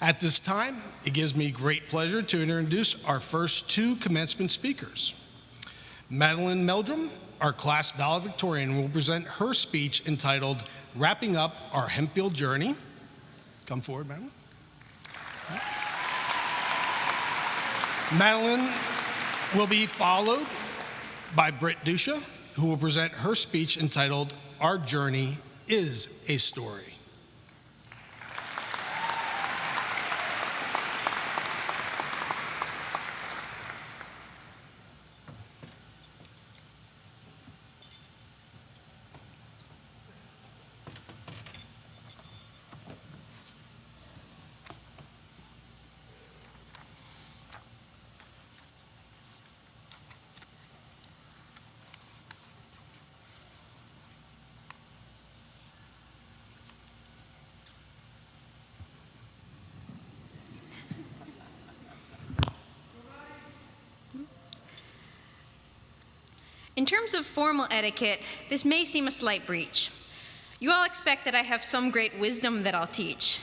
At this time, it gives me great pleasure to introduce our first two commencement speakers. Madeleine Meldrum, our class valedictorian, will present her speech entitled, Wrapping Up Our Hempfield Journey. Come forward, Madeleine. Madeleine will be followed by Britt Dusha, who will present her speech entitled, Our Journey is a Story. In terms of formal etiquette, this may seem a slight breach. You all expect that I have some great wisdom that I'll teach.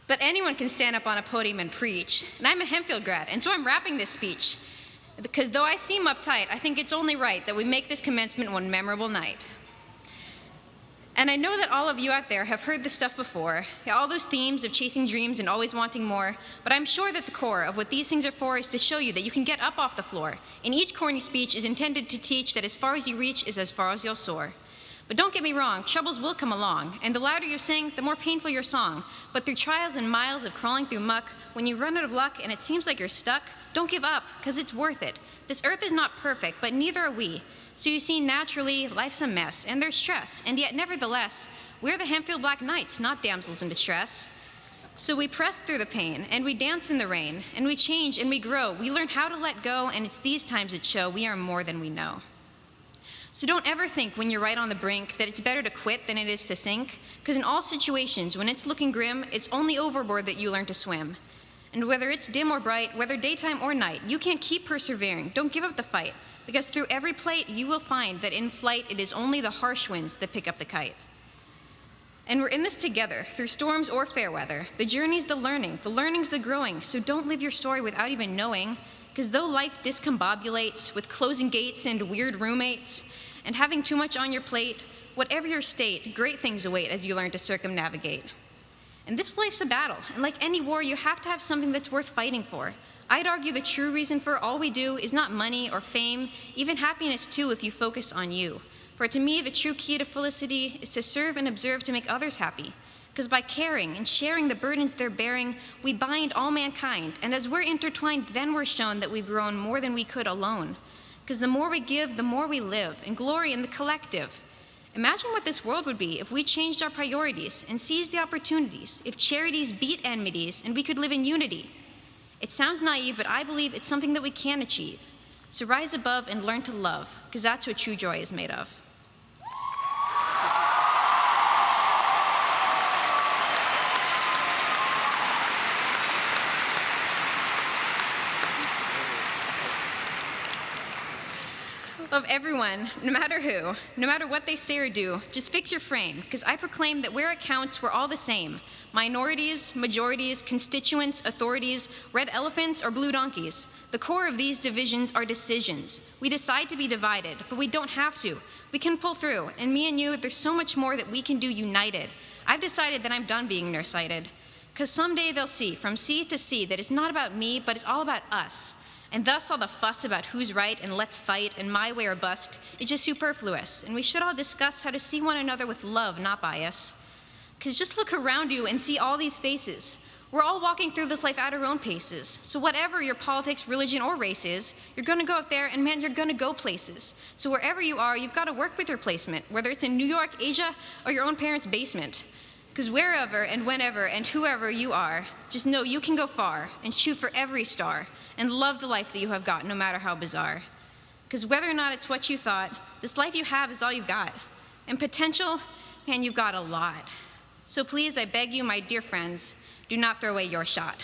But anyone can stand up on a podium and preach, and I'm a Hempfield grad, and so I'm wrapping this speech. Because though I seem uptight, I think it's only right that we make this commencement one memorable night. And I know that all of you out there have heard this stuff before, all those themes of chasing dreams and always wanting more, but I'm sure that the core of what these things are for is to show you that you can get up off the floor, and each corny speech is intended to teach that as far as you reach is as far as you'll soar. But don't get me wrong, troubles will come along, and the louder you sing, the more painful your song. But through trials and miles of crawling through muck, when you run out of luck and it seems like you're stuck, don't give up, because it's worth it. This earth is not perfect, but neither are we. So you see, naturally, life's a mess, and there's stress, and yet nevertheless, we're the Hempfield Black Knights, not damsels in distress. So we press through the pain, and we dance in the rain, and we change and we grow. We learn how to let go, and it's these times that show we are more than we know. So don't ever think when you're right on the brink that it's better to quit than it is to sink, because in all situations, when it's looking grim, it's only overboard that you learn to swim. And whether it's dim or bright, whether daytime or night, you can't keep persevering. Don't give up the fight. Because through every plight, you will find that in flight, it is only the harsh winds that pick up the kite. And we're in this together, through storms or fair weather. The journey's the learning's the growing, so don't live your story without even knowing, because though life discombobulates with closing gates and weird roommates, and having too much on your plate, whatever your state, great things await as you learn to circumnavigate. And this life's a battle, and like any war, you have to have something that's worth fighting for. I'd argue the true reason for all we do is not money or fame, even happiness too if you focus on you. For to me, the true key to felicity is to serve and observe to make others happy. Because by caring and sharing the burdens they're bearing, we bind all mankind. And as we're intertwined, then we're shown that we've grown more than we could alone. Because the more we give, the more we live, and glory in the collective. Imagine what this world would be if we changed our priorities and seized the opportunities, if charities beat enmities and we could live in unity. It sounds naive, but I believe it's something that we can achieve. So rise above and learn to love, because that's what true joy is made of. Love everyone, no matter who, no matter what they say or do, just fix your frame, because I proclaim that where it counts, we're all the same. Minorities, majorities, constituents, authorities, red elephants, or blue donkeys. The core of these divisions are decisions. We decide to be divided, but we don't have to. We can pull through, and me and you, there's so much more that we can do united. I've decided that I'm done being nearsighted, because someday they'll see, from sea to sea, that it's not about me, but it's all about us. And thus all the fuss about who's right and let's fight and my way or bust is just superfluous, and we should all discuss how to see one another with love, not bias. Because just look around you and see all these faces. We're all walking through this life at our own paces. So whatever your politics, religion, or race is, you're gonna go out there and man, you're gonna go places. So wherever you are, you've gotta work with your placement, whether it's in New York, Asia, or your own parents' basement. Because wherever and whenever and whoever you are, just know you can go far and shoot for every star and love the life that you have got, no matter how bizarre. Because whether or not it's what you thought, this life you have is all you've got. And potential, man, you've got a lot. So please, I beg you, my dear friends, do not throw away your shot.